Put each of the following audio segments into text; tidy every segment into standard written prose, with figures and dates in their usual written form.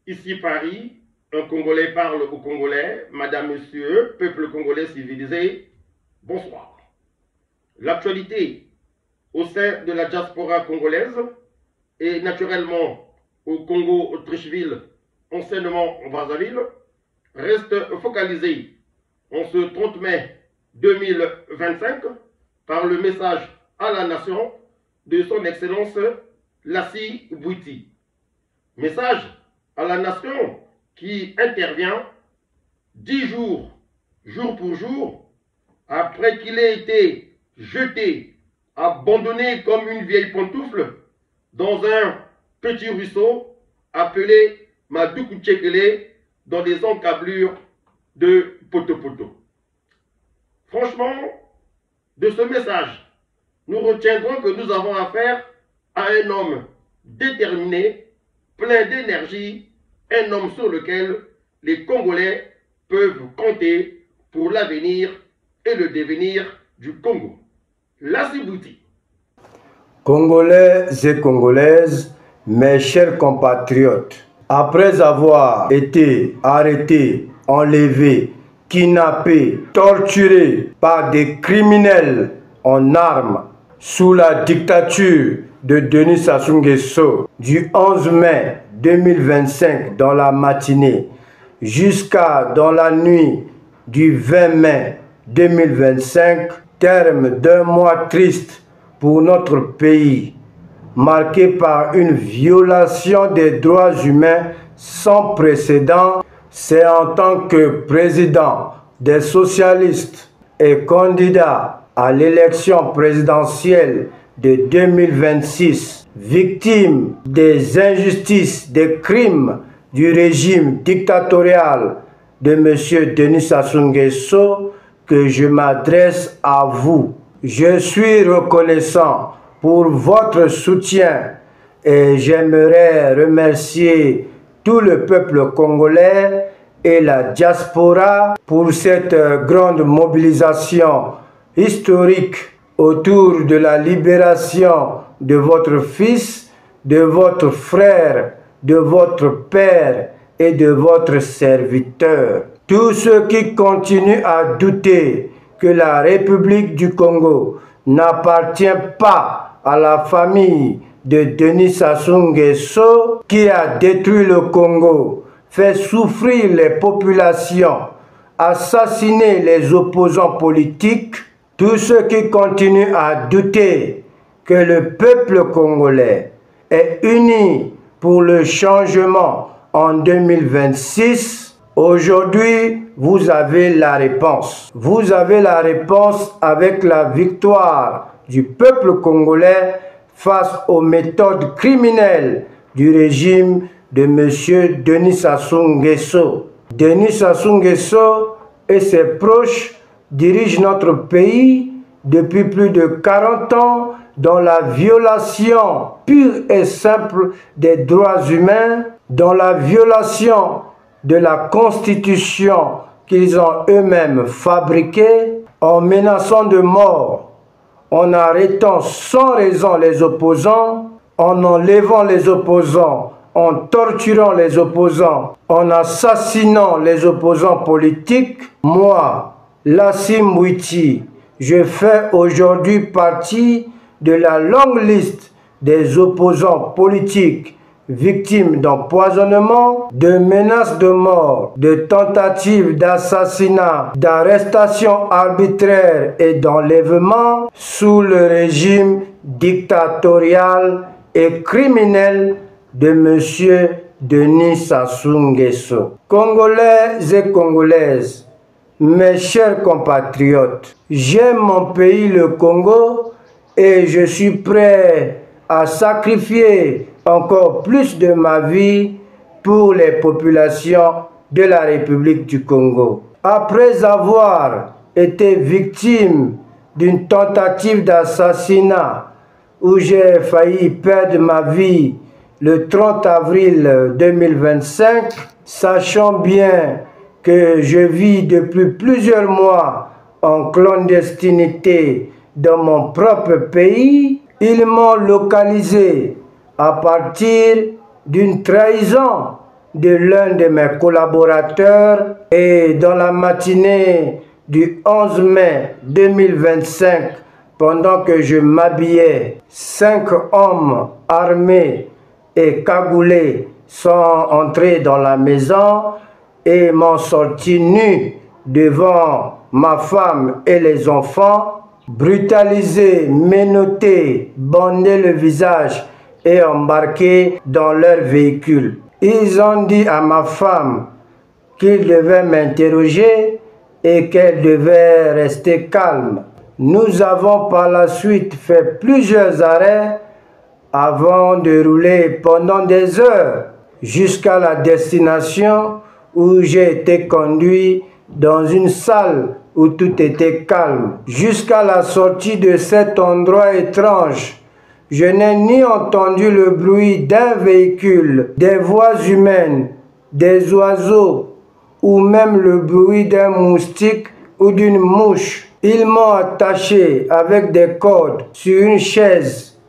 Ici Paris, un Congolais parle au Congolais, Madame, Monsieur, peuple congolais civilisé, bonsoir. L'actualité au sein de la diaspora congolaise et naturellement au Congo, Autricheville, anciennement en Brazzaville, reste focalisée en ce 30 mai 2025 par le message à la nation de son Excellence Lassi Bouiti. Message à la nation qui intervient 10 jours, jour pour jour, après qu'il ait été jeté, abandonné comme une vieille pantoufle dans un petit ruisseau appelé Madoukou Tchekele dans les encablures de Poto-Poto. Franchement, de ce message, nous retiendrons que nous avons affaire à un homme déterminé, plein d'énergie, un homme sur lequel les Congolais peuvent compter pour l'avenir et le devenir du Congo. Lassi Bouiti. Congolais et Congolaises, mes chers compatriotes, après avoir été arrêtés, enlevés, kidnappés, torturés par des criminels en armes sous la dictature de Denis Sassou Nguesso du 11 mai 2025 dans la matinée jusqu'à dans la nuit du 20 mai 2025, terme d'un mois triste pour notre pays, marqué par une violation des droits humains sans précédent. C'est en tant que président des socialistes et candidat à l'élection présidentielle de 2026, victime des injustices, des crimes du régime dictatorial de M. Denis Sassou Nguesso, que je m'adresse à vous. Je suis reconnaissant pour votre soutien et j'aimerais remercier tout le peuple congolais et la diaspora pour cette grande mobilisation historique autour de la libération de votre fils, de votre frère, de votre père et de votre serviteur. Tous ceux qui continuent à douter que la République du Congo n'appartient pas à la famille de Denis Sassou Nguesso, qui a détruit le Congo, fait souffrir les populations, assassiné les opposants politiques, tous ceux qui continuent à douter que le peuple congolais est uni pour le changement en 2026, aujourd'hui, vous avez la réponse. Vous avez la réponse avec la victoire du peuple congolais face aux méthodes criminelles du régime de M. Denis Sassou Nguesso. Denis Sassou Nguesso et ses proches dirigent notre pays depuis plus de 40 ans dans la violation pure et simple des droits humains, dans la violation de la Constitution qu'ils ont eux-mêmes fabriquée, en menaçant de mort, en arrêtant sans raison les opposants, en enlevant les opposants, en torturant les opposants, en assassinant les opposants politiques. Moi, Lassi Bouiti, je fais aujourd'hui partie de la longue liste des opposants politiques victimes d'empoisonnement, de menaces de mort, de tentatives d'assassinat, d'arrestation arbitraire et d'enlèvement sous le régime dictatorial et criminel de M. Denis Sassou Nguesso. Congolais et Congolaises, mes chers compatriotes, j'aime mon pays, le Congo, et je suis prêt à sacrifier encore plus de ma vie pour les populations de la République du Congo. Après avoir été victime d'une tentative d'assassinat où j'ai failli perdre ma vie le 30 avril 2025, sachant bien que je vis depuis plusieurs mois en clandestinité dans mon propre pays. Ils m'ont localisé à partir d'une trahison de l'un de mes collaborateurs et dans la matinée du 11 mai 2025, pendant que je m'habillais, 5 hommes armés et cagoulés sont entrés dans la maison et m'ont sorti nu devant ma femme et les enfants, brutalisé, menotté, bandé le visage et embarqué dans leur véhicule. Ils ont dit à ma femme qu'ils devaient m'interroger et qu'elle devait rester calme. Nous avons par la suite fait plusieurs arrêts avant de rouler pendant des heures jusqu'à la destination où j'ai été conduit dans une salle où tout était calme. Jusqu'à la sortie de cet endroit étrange, je n'ai ni entendu le bruit d'un véhicule, des voix humaines, des oiseaux ou même le bruit d'un moustique ou d'une mouche. Ils m'ont attaché avec des cordes sur une chaise,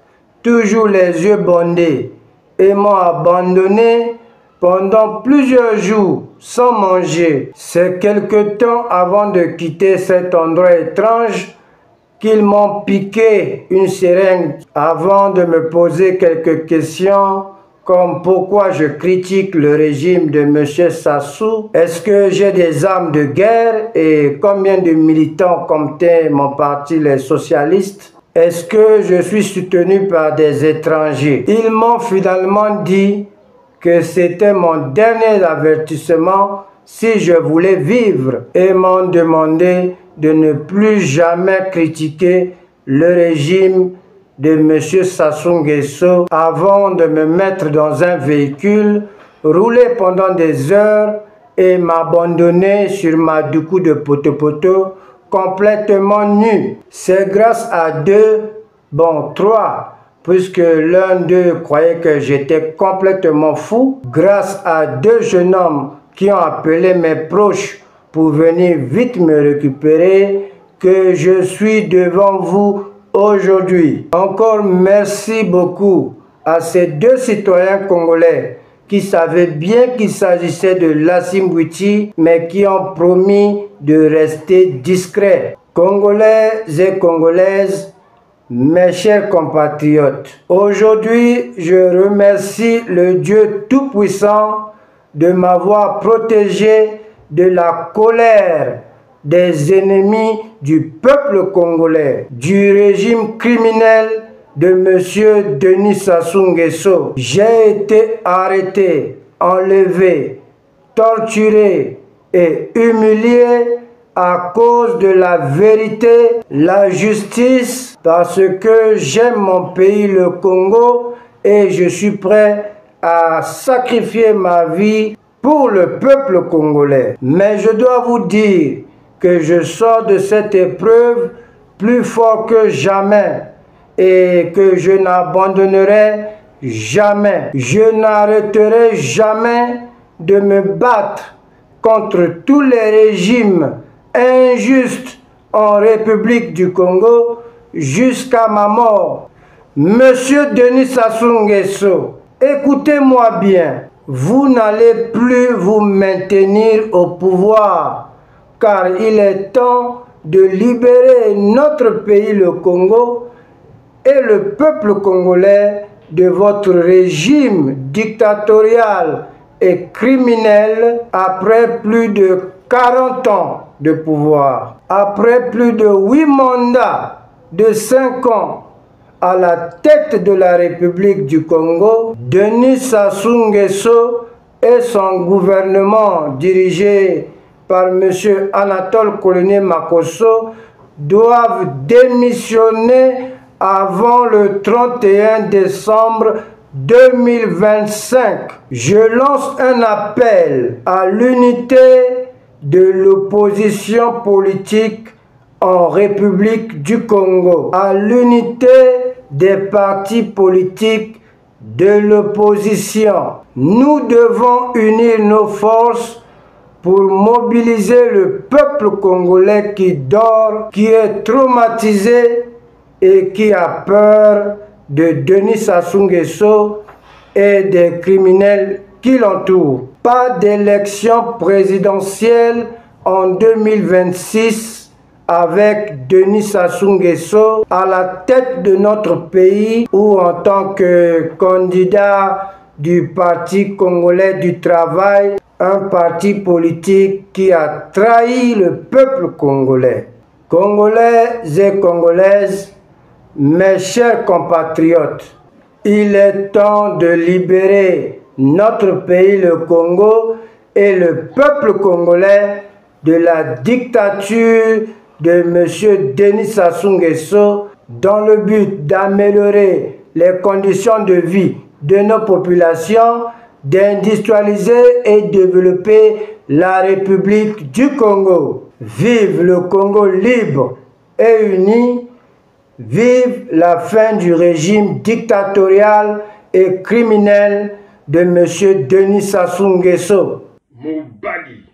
toujours les yeux bandés, et m'ont abandonné pendant plusieurs jours sans manger. C'est quelque temps avant de quitter cet endroit étrange qu'ils m'ont piqué une seringue avant de me poser quelques questions comme pourquoi je critique le régime de M. Sassou, est-ce que j'ai des armes de guerre et combien de militants comptait mon parti les socialistes, est-ce que je suis soutenu par des étrangers. Ils m'ont finalement dit que c'était mon dernier avertissement si je voulais vivre et m'ont demandé de ne plus jamais critiquer le régime de M. Sassou Nguesso avant de me mettre dans un véhicule, rouler pendant des heures et m'abandonner sur ma doucou de poto-poto complètement nu. C'est grâce à trois, puisque l'un d'eux croyait que j'étais complètement fou, grâce à 2 jeunes hommes qui ont appelé mes proches pour venir vite me récupérer, que je suis devant vous aujourd'hui. Encore merci beaucoup à ces 2 citoyens congolais qui savaient bien qu'il s'agissait de Lassine Bouti, mais qui ont promis de rester discrets. Congolais et Congolaises, mes chers compatriotes, aujourd'hui je remercie le Dieu Tout-Puissant de m'avoir protégé de la colère des ennemis du peuple congolais, du régime criminel de M. Denis Sassou Nguesso. J'ai été arrêté, enlevé, torturé et humilié à cause de la vérité, la justice, parce que j'aime mon pays, le Congo, et je suis prêt à sacrifier ma vie pour le peuple congolais. Mais je dois vous dire que je sors de cette épreuve plus fort que jamais et que je n'abandonnerai jamais. Je n'arrêterai jamais de me battre contre tous les régimes injustes en République du Congo jusqu'à ma mort. Monsieur Denis Sassou Nguesso, écoutez-moi bien, vous n'allez plus vous maintenir au pouvoir, car il est temps de libérer notre pays, le Congo, et le peuple congolais de votre régime dictatorial et criminel après plus de 40 ans de pouvoir. Après plus de 8 mandats de 5 ans à la tête de la République du Congo, Denis Sassou Nguesso et son gouvernement dirigé par M. Anatole Colonel Makosso doivent démissionner avant le 31 décembre 2025. Je lance un appel à l'unité de l'opposition politique en République du Congo, à l'unité des partis politiques de l'opposition. Nous devons unir nos forces pour mobiliser le peuple congolais qui dort, qui est traumatisé et qui a peur de Denis Sassou Nguesso et des criminels qui l'entourent. Pas d'élection présidentielle en 2026 avec Denis Sassou Nguesso à la tête de notre pays ou en tant que candidat du Parti congolais du travail, un parti politique qui a trahi le peuple congolais. Congolais et Congolaises, mes chers compatriotes, il est temps de libérer notre pays, le Congo, et le peuple congolais de la dictature de M. Denis Sassou Nguesso dans le but d'améliorer les conditions de vie de nos populations, d'industrialiser et développer la République du Congo. Vive le Congo libre et uni, vive la fin du régime dictatorial et criminel de M. Denis Sassou Nguesso. Moubadi,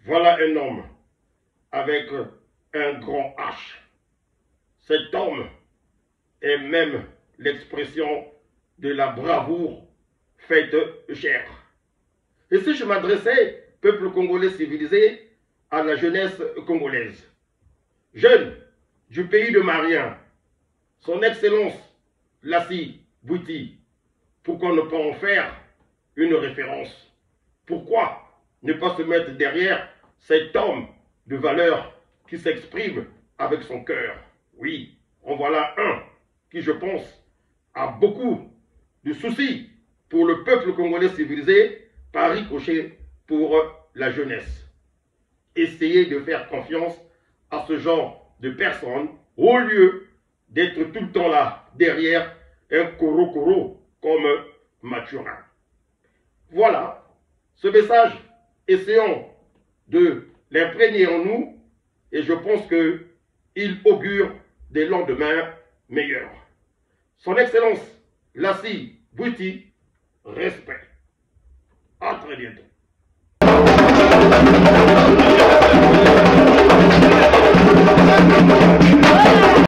voilà un homme avec un grand H. Cet homme est même l'expression de la bravoure faite chère. Et si je m'adressais, peuple congolais civilisé, à la jeunesse congolaise, jeune du pays de Marien, son Excellence Lassi Bouti, pourquoi ne pas en faire une référence? Pourquoi ne pas se mettre derrière cet homme de valeur qui s'exprime avec son cœur? Oui, en voilà un qui, je pense, a beaucoup de soucis pour le peuple congolais civilisé, par ricochet pour la jeunesse. Essayez de faire confiance à ce genre de personnes au lieu d'être tout le temps là, derrière un coro comme Mathurin. Voilà, ce message, essayons de l'imprégner en nous et je pense qu'il augure des lendemains meilleurs. Son Excellence Lassi Bouti, respect. À très bientôt.